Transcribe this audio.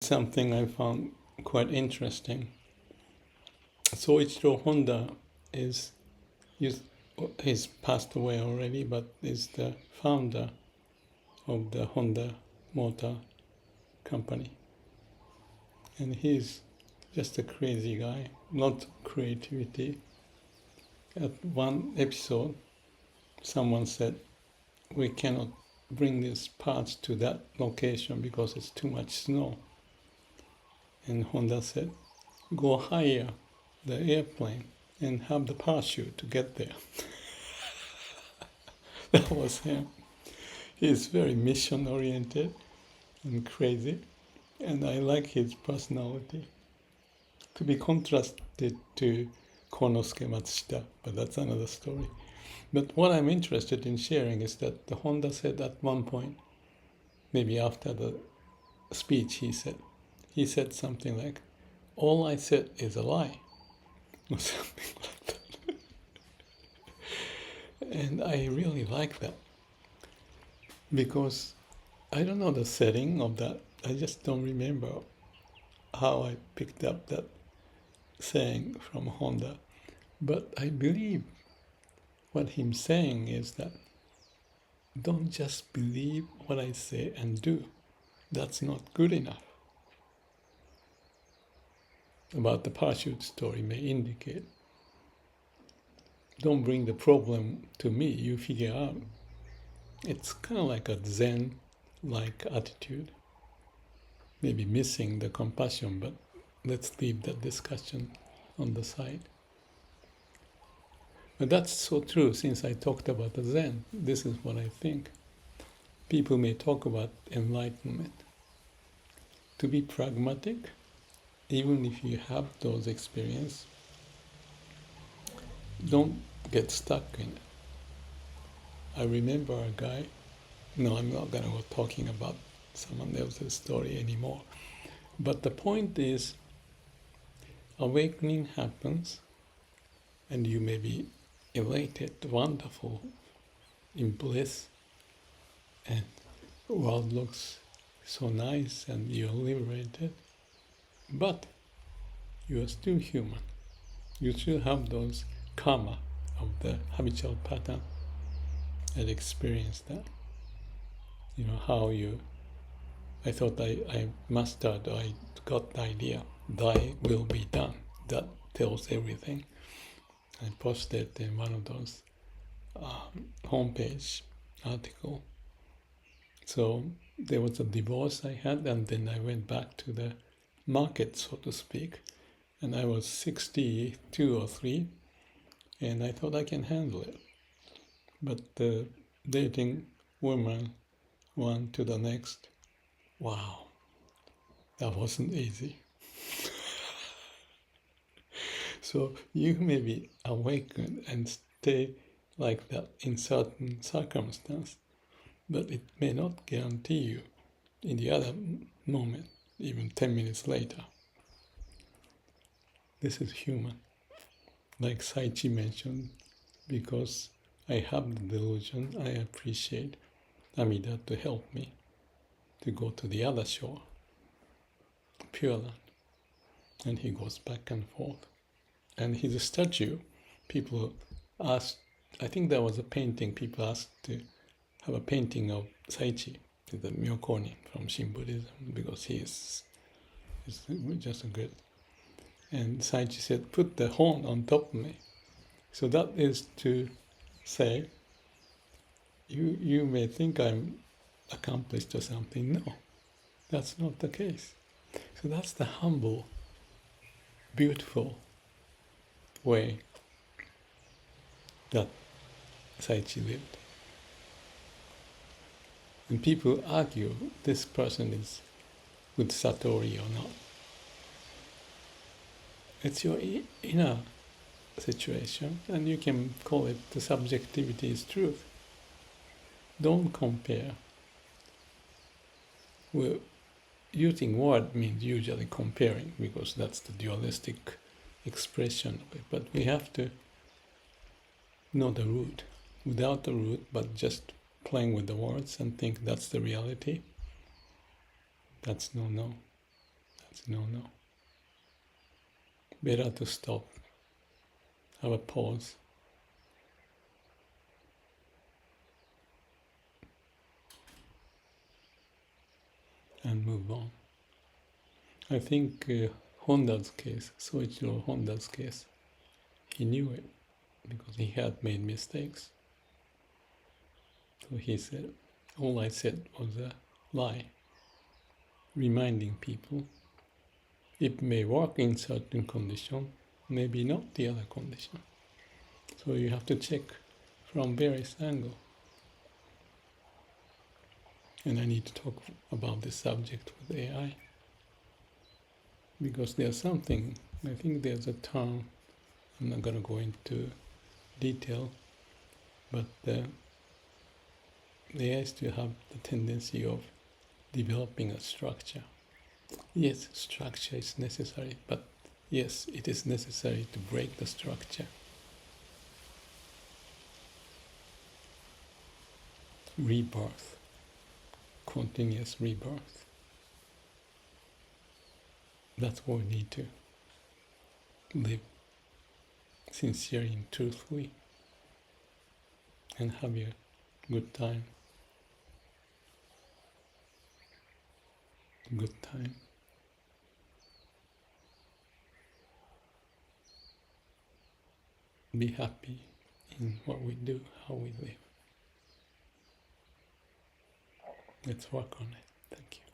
Something I found quite interesting. Soichiro Honda is he's passed away already, but is the founder of the Honda Motor Company, and he's just a crazy guy. Lot of creativity. At one episode, someone said, "We cannot bring these parts to that location because it's too much snow." And Honda said, "Go hire the airplane and have the parachute to get there." That was him. He's very mission oriented and crazy, and I like his personality. To be contrasted to Konosuke Matsushita, but that's another story. But what I'm interested in sharing is that the Honda said at one point, maybe after the speech he said something like, "All I said is a lie," or something like that. And I really like that because I don't know the setting of that. I just don't remember how I picked up that saying from Honda. But I believe what he's saying is that don't just believe what I say and do. That's not good enough. About the parachute story may indicate, don't bring the problem to me, you figure out. It's kind of like a Zen-like attitude. Maybe missing the compassion, but let's leave that discussion on the side. But that's so true. Since I talked about the Zen, this is what I think. People may talk about enlightenment. To be pragmatic, even if you have those experiences, don't get stuck in it. I remember a guy, no, I'm not going to go talking about someone else's story anymore. But the point is, awakening happens, and you may be elated, wonderful, in bliss, and the world looks so nice and you're liberated, but you are still human. You still have those karma of the habitual pattern and experience that. You know, how I thought I mastered, I got the idea, thy will be done. That tells everything. I posted in one of those homepage article. So there was a divorce I had, and then I went back to the market, so to speak, and I was 62 or 3, and I thought I can handle it. But dating woman one to the next, wow, that wasn't easy. So you may be awakened and stay like that in certain circumstance, but it may not guarantee you in the other moment, even 10 minutes later. This is human. Like Saichi mentioned, because I have the delusion, I appreciate Amida to help me to go to the other shore, Pure Land. And he goes back and forth. And his statue, people asked, I think there was a painting, people asked to have a painting of Saichi, the Myokonin from Shin Buddhism, because he's just a good. And Saichi said, put the horn on top of me. So that is to say, you may think I'm accomplished or something. No, that's not the case. So that's the humble, beautiful way that Saichi lived. And people argue this person is with Satori or not. It's your inner situation, and you can call it the subjectivity is truth. Don't compare. Well, using word means usually comparing, because that's the dualistic expression of it. But we have to know the root. Without the root, but just playing with the words and think that's the reality, that's no. That's no. Better to stop, have a pause, and move on. I think Honda's case, Soichiro Honda's case, he knew it because he had made mistakes. So he said, all I said was a lie, reminding people it may work in certain condition, maybe not the other condition. So you have to check from various angles. And I need to talk about this subject with AI because there's something, I think there's a term, I'm not going to go into detail, but the AI still have the tendency of developing a structure. Yes, structure is necessary, but yes, it is necessary to break the structure. Rebirth, continuous rebirth. That's what we need to live sincerely and truthfully and have a good time. Good time. Be happy in what we do, how we live. Let's work on it. Thank you.